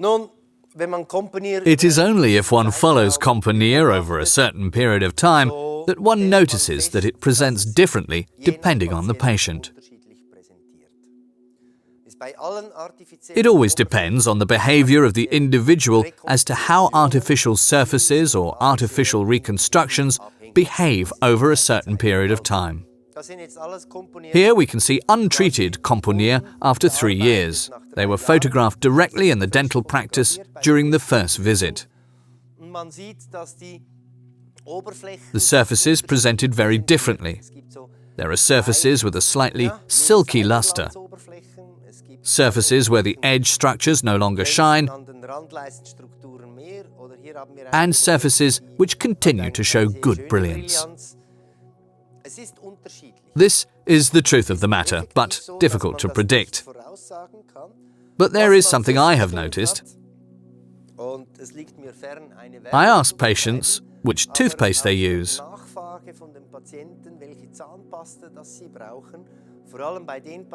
It is only if one follows COLTENE over a certain period of time that one notices that it presents differently depending on the patient. It always depends on the behavior of the individual as to how artificial surfaces or artificial reconstructions behave over a certain period of time. Here we can see untreated COLTENE after 3 years. They were photographed directly in the dental practice during the first visit. The surfaces presented very differently. There are surfaces with a slightly silky luster, surfaces where the edge structures no longer shine, and surfaces which continue to show good brilliance. This is the truth of the matter, but difficult to predict. But there is something I have noticed. I ask patients which toothpaste they use.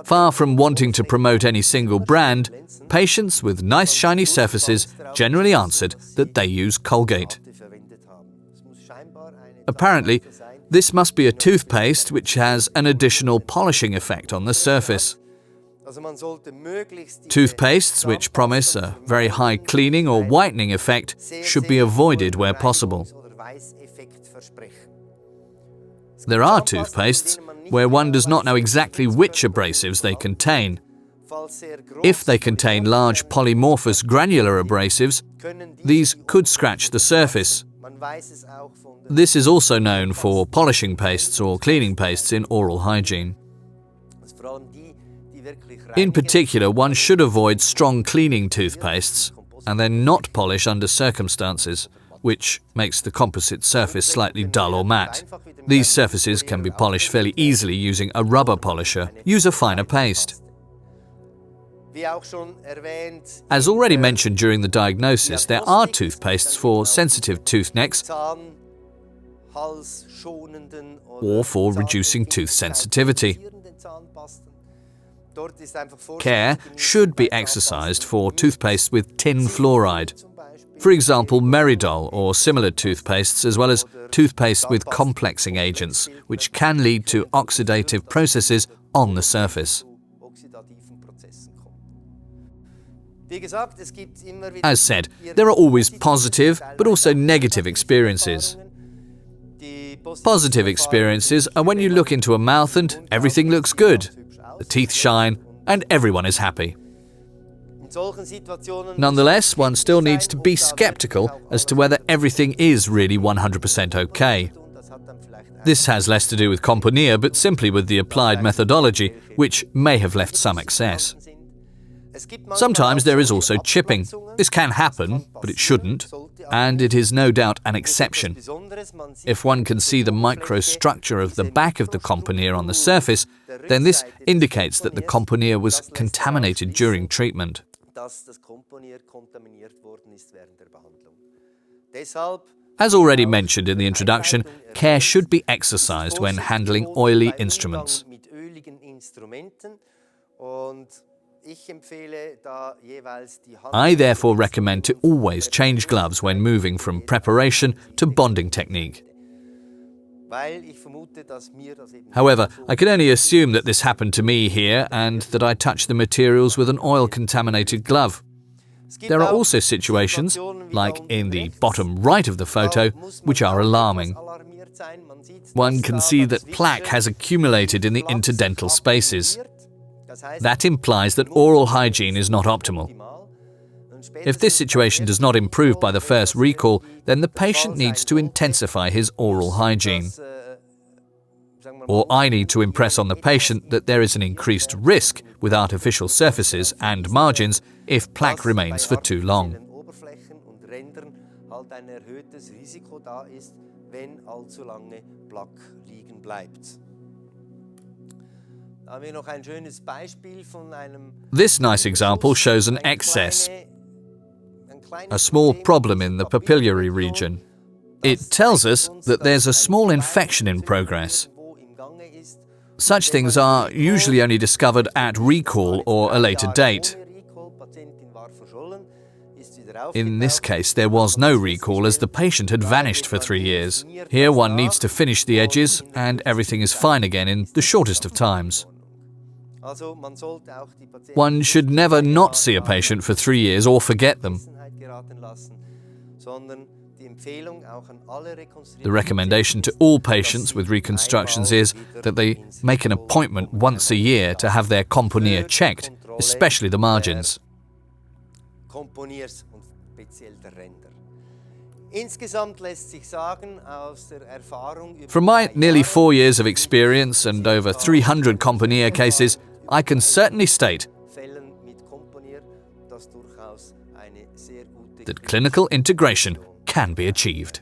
Far from wanting to promote any single brand, patients with nice shiny surfaces generally answered that they use Colgate. Apparently, this must be a toothpaste which has an additional polishing effect on the surface. Toothpastes which promise a very high cleaning or whitening effect should be avoided where possible. There are toothpastes where one does not know exactly which abrasives they contain. If they contain large polymorphous granular abrasives, these could scratch the surface. This is also known for polishing pastes or cleaning pastes in oral hygiene. In particular, one should avoid strong cleaning toothpastes and then not polish under circumstances, which makes the composite surface slightly dull or matte. These surfaces can be polished fairly easily using a rubber polisher. Use a finer paste. As already mentioned during the diagnosis, there are toothpastes for sensitive tooth necks or for reducing tooth sensitivity. Care should be exercised for toothpaste with tin fluoride. For example, Meridol or similar toothpastes, as well as toothpaste with complexing agents, which can lead to oxidative processes on the surface. As said, there are always positive but also negative experiences. Positive experiences are when you look into a mouth and everything looks good. The teeth shine and everyone is happy. Nonetheless, one still needs to be skeptical as to whether everything is really 100% okay. This has less to do with COLTENE, but simply with the applied methodology, which may have left some excess. Sometimes there is also chipping. This can happen, but it shouldn't, and it is no doubt an exception. If one can see the microstructure of the back of the COLTENE on the surface, then this indicates that the COLTENE was contaminated during treatment. As already mentioned in the introduction, care should be exercised when handling oily instruments. I therefore recommend to always change gloves when moving from preparation to bonding technique. However, I can only assume that this happened to me here and that I touched the materials with an oil-contaminated glove. There are also situations, like in the bottom right of the photo, which are alarming. One can see that plaque has accumulated in the interdental spaces. That implies that oral hygiene is not optimal. If this situation does not improve by the first recall, then the patient needs to intensify his oral hygiene. Or I need to impress on the patient that there is an increased risk with artificial surfaces and margins if plaque remains for too long. This nice example shows an excess, a small problem in the papillary region. It tells us that there's a small infection in progress. Such things are usually only discovered at recall or a later date. In this case, there was no recall as the patient had vanished for 3 years. Here one needs to finish the edges and everything is fine again in the shortest of times. One should never not see a patient for 3 years or forget them. The recommendation to all patients with reconstructions is that they make an appointment once a year to have their componeer checked, especially the margins. From my nearly 4 years of experience and over 300 componeer cases, I can certainly state that clinical integration can be achieved.